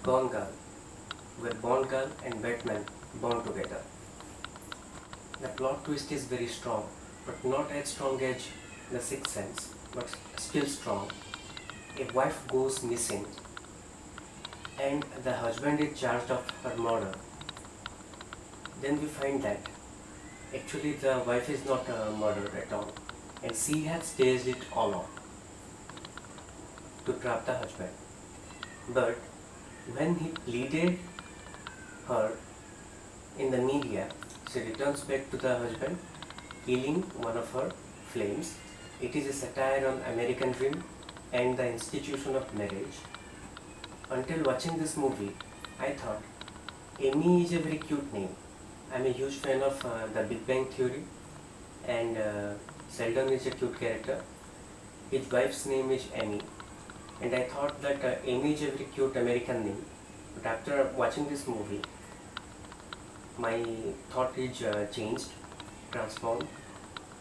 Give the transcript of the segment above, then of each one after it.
Gone Girl, where Bond girl and Batman born together. The plot twist is very strong, but not as strong as The Sixth Sense, but still strong. A wife goes missing and the husband is charged of her murder. Then we find that actually the wife is not murdered at all, and she has staged it all on to trap the husband. But when he pleaded her in the media, she returns back to the husband, killing one of her flames. It is a satire on American dream and the institution of marriage. Until watching this movie, I thought Amy is a very cute name. I'm a huge fan of The Big Bang Theory, and Sheldon is a cute character. His wife's name is Amy, and I thought that Amy is a very cute American name. But after watching this movie, my thought is changed, transformed.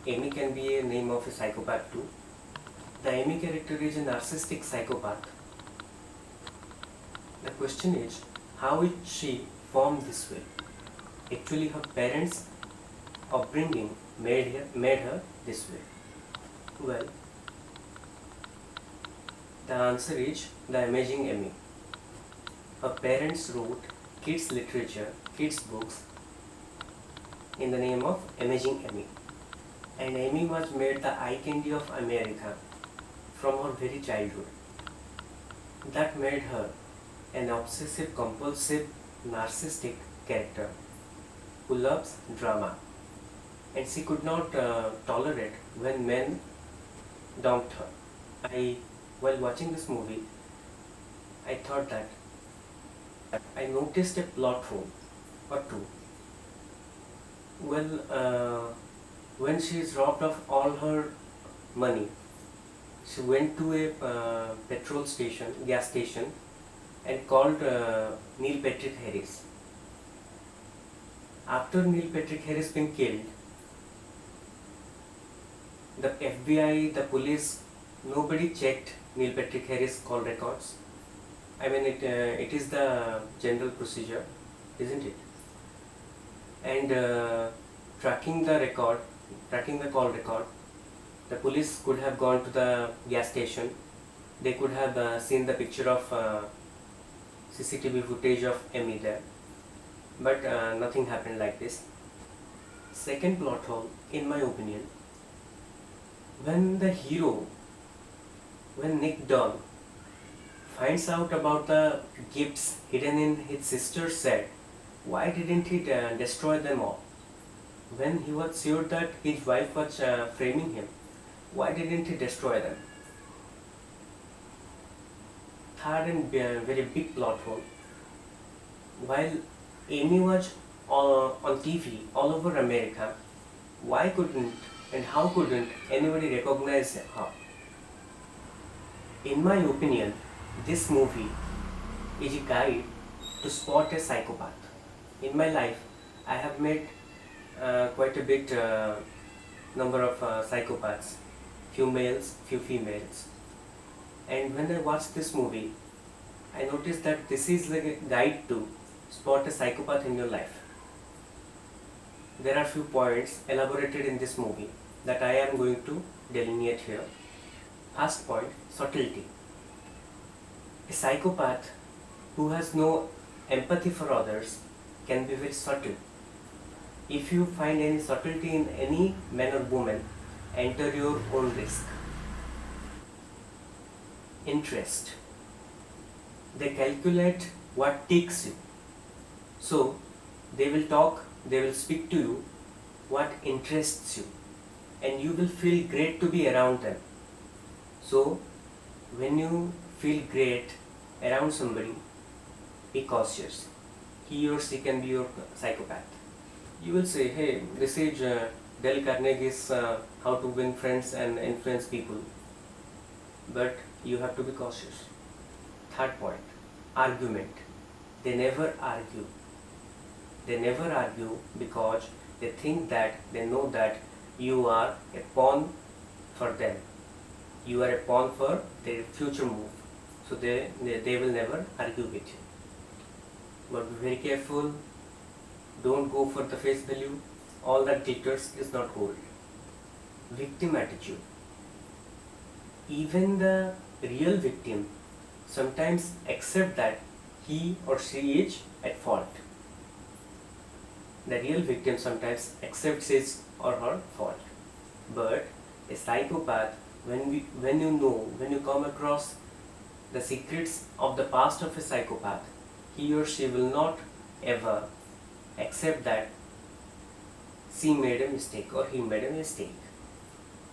Amy can be a name of a psychopath too. The Amy character is a narcissistic psychopath. The question is, how is she formed this way? Actually, her parents' upbringing made her this way. Well, the answer is the amazing Amy. Her parents wrote kids literature, kids books in the name of Amazing Amy. And Amy was made the eye candy of America from her very childhood. That made her an obsessive compulsive narcissistic character who loves drama, and she could not tolerate when men dumped her. While watching this movie, I thought that I noticed a plot hole or two. Well, when she is robbed of all her money, she went to a gas station, and called Neil Patrick Harris. After Neil Patrick Harris being killed, the FBI, the police, nobody checked Neil Patrick Harris call records. I mean, it is the general procedure, isn't it? And tracking the call record, the police could have gone to the gas station. They could have seen the picture of CCTV footage of Amy there, but nothing happened like this. Second plot hole, in my opinion, when the hero, when Nick Dunn finds out about the gifts hidden in his sister's set, why didn't he destroy them all? When he was sure that his wife was framing him, why didn't he destroy them? Third and very big plot hole. While Amy was on TV all over America, why couldn't and how couldn't anybody recognize her? In my opinion, this movie is a guide to spot a psychopath. In my life, I have met quite a bit number of psychopaths, few males, few females. And when I watched this movie, I noticed that this is like a guide to spot a psychopath in your life. There are few points elaborated in this movie that I am going to delineate here. First point, subtlety. A psychopath who has no empathy for others can be very subtle. If you find any subtlety in any man or woman, enter your own risk. Interest. They calculate what takes you. So they will talk, they will speak to you what interests you, and you will feel great to be around them. So when you feel great around somebody, be cautious. He or she can be your psychopath. You will say, hey, this is Dale Carnegie's How to Win Friends and Influence People. But you have to be cautious. Third point, argument. They never argue. They never argue because they think that, they know that you are a pawn for them. You are a pawn for their future move. So they will never argue with you. but be very careful. Don't go for the face value. All that glitters is not gold. Victim attitude. Even the real victim sometimes accept that he or she is at fault. The real victim sometimes accepts his or her fault. But a psychopath, when you come across the secrets of the past of a psychopath, he or she will not ever accept that she made a mistake or he made a mistake.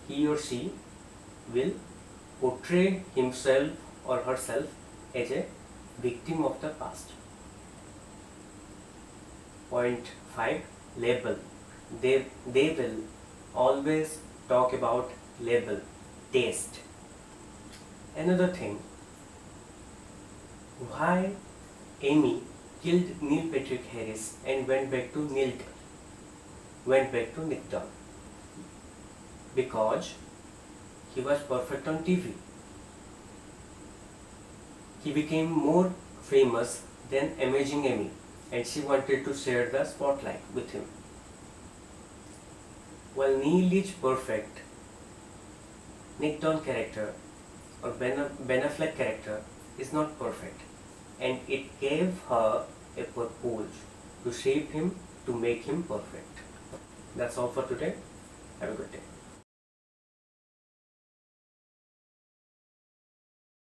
He or she will portray himself or herself as a victim of the past. Point 5. Label. They will always talk about label, taste. Another thing, why Amy killed Neil Patrick Harris and went back to Nick Dunn? Because he was perfect on TV. He became more famous than Amazing Amy, and she wanted to share the spotlight with him. While Neil is perfect, Nick Dunn character or Ben Affleck character is not perfect, and it gave her a purpose to shape him, to make him perfect. That's all for today. Have a good day.